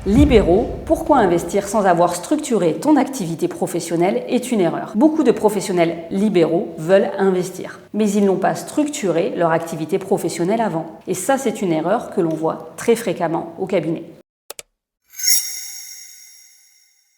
Libéraux, pourquoi investir sans avoir structuré ton activité professionnelle est une erreur. Beaucoup de professionnels libéraux veulent investir, mais ils n'ont pas structuré leur activité professionnelle avant. Et ça, c'est une erreur que l'on voit très fréquemment au cabinet.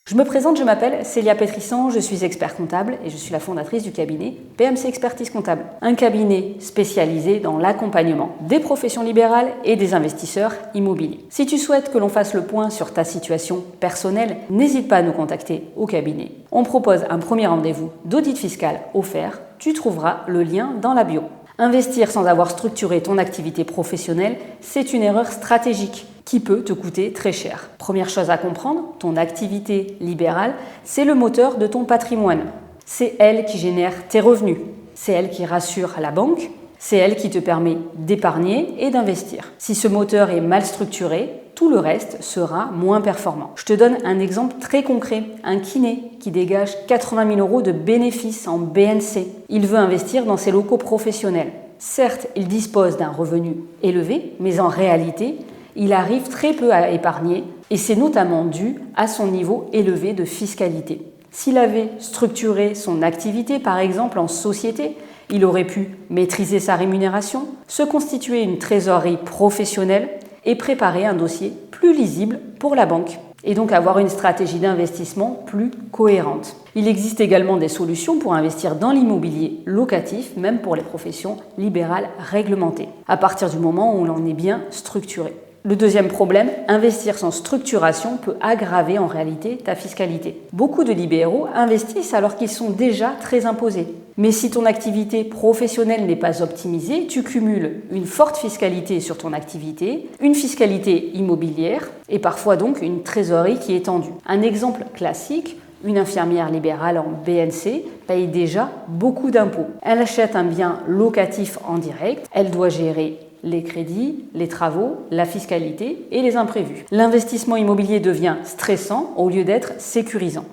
Je me présente, je m'appelle Célia Pétrissan, je suis expert comptable et je suis la fondatrice du cabinet PMC Expertise Comptable, un cabinet spécialisé dans l'accompagnement des professions libérales et des investisseurs immobiliers. Si tu souhaites que l'on fasse le point sur ta situation personnelle, n'hésite pas à nous contacter au cabinet. On propose un premier rendez-vous d'audit fiscal offert, tu trouveras le lien dans la bio. Investir sans avoir structuré ton activité professionnelle, c'est une erreur stratégique qui peut te coûter très cher. Première chose à comprendre, ton activité libérale, c'est le moteur de ton patrimoine. C'est elle qui génère tes revenus. C'est elle qui rassure la banque. C'est elle qui te permet d'épargner et d'investir. Si ce moteur est mal structuré, tout le reste sera moins performant. Je te donne un exemple très concret. Un kiné qui dégage 80 000 € de bénéfices en BNC. Il veut investir dans ses locaux professionnels. Certes, il dispose d'un revenu élevé, mais en réalité, il arrive très peu à épargner et c'est notamment dû à son niveau élevé de fiscalité. S'il avait structuré son activité, par exemple en société, il aurait pu maîtriser sa rémunération, se constituer une trésorerie professionnelle et préparer un dossier plus lisible pour la banque et donc avoir une stratégie d'investissement plus cohérente. Il existe également des solutions pour investir dans l'immobilier locatif, même pour les professions libérales réglementées, à partir du moment où l'on est bien structuré. Le deuxième problème, investir sans structuration peut aggraver en réalité ta fiscalité. Beaucoup de libéraux investissent alors qu'ils sont déjà très imposés. Mais si ton activité professionnelle n'est pas optimisée, tu cumules une forte fiscalité sur ton activité, une fiscalité immobilière et parfois donc une trésorerie qui est tendue. Un exemple classique, une infirmière libérale en BNC paye déjà beaucoup d'impôts. Elle achète un bien locatif en direct, elle doit gérer les crédits, les travaux, la fiscalité et les imprévus. L'investissement immobilier devient stressant au lieu d'être sécurisant.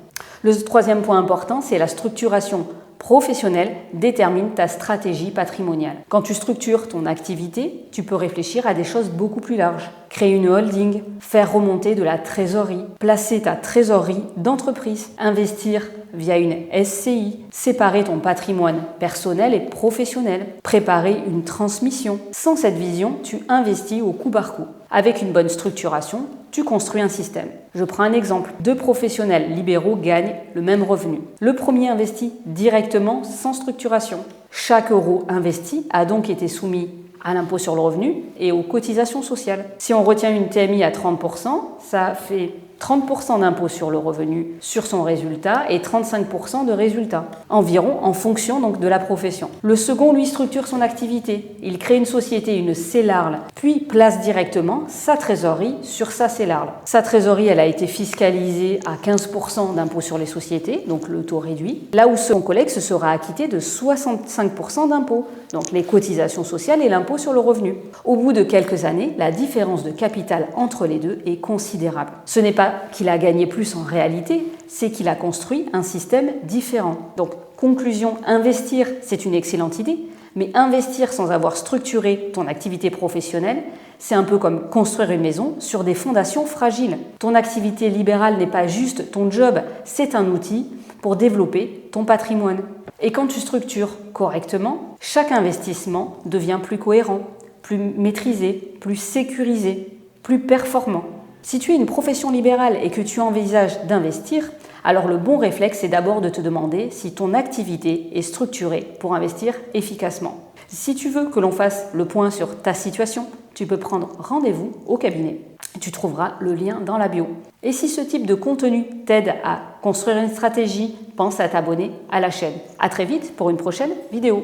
Le troisième point important, c'est la structuration professionnelle détermine ta stratégie patrimoniale. Quand tu structures ton activité, tu peux réfléchir à des choses beaucoup plus larges. Créer une holding, faire remonter de la trésorerie, placer ta trésorerie d'entreprise, investir via une SCI, séparer ton patrimoine personnel et professionnel, préparer une transmission. Sans cette vision, tu investis au coup par coup. Avec une bonne structuration, tu construis un système. Je prends un exemple. 2 professionnels libéraux gagnent le même revenu. Le premier investit directement sans structuration. Chaque euro investi a donc été soumis à l'impôt sur le revenu et aux cotisations sociales. Si on retient une TMI à 30%, ça fait 30% d'impôt sur le revenu sur son résultat et 35% de résultat, environ en fonction donc de la profession. Le second, lui, structure son activité. Il crée une société, une CELARL, puis place directement sa trésorerie sur sa CELARL. Sa trésorerie, elle a été fiscalisée à 15% d'impôt sur les sociétés, donc le taux réduit, là où son collègue se sera acquitté de 65% d'impôt, donc les cotisations sociales et l'impôt sur le revenu. Au bout de quelques années, la différence de capital entre les deux est considérable. Ce n'est pas qu'il a gagné plus en réalité, c'est qu'il a construit un système différent. Donc, conclusion, investir, c'est une excellente idée, mais investir sans avoir structuré ton activité professionnelle, c'est un peu comme construire une maison sur des fondations fragiles. Ton activité libérale n'est pas juste ton job, c'est un outil pour développer ton patrimoine. Et quand tu structures correctement, chaque investissement devient plus cohérent, plus maîtrisé, plus sécurisé, plus performant. Si tu es une profession libérale et que tu envisages d'investir, alors le bon réflexe est d'abord de te demander si ton activité est structurée pour investir efficacement. Si tu veux que l'on fasse le point sur ta situation, tu peux prendre rendez-vous au cabinet. Tu trouveras le lien dans la bio. Et si ce type de contenu t'aide à construire une stratégie, pense à t'abonner à la chaîne. À très vite pour une prochaine vidéo.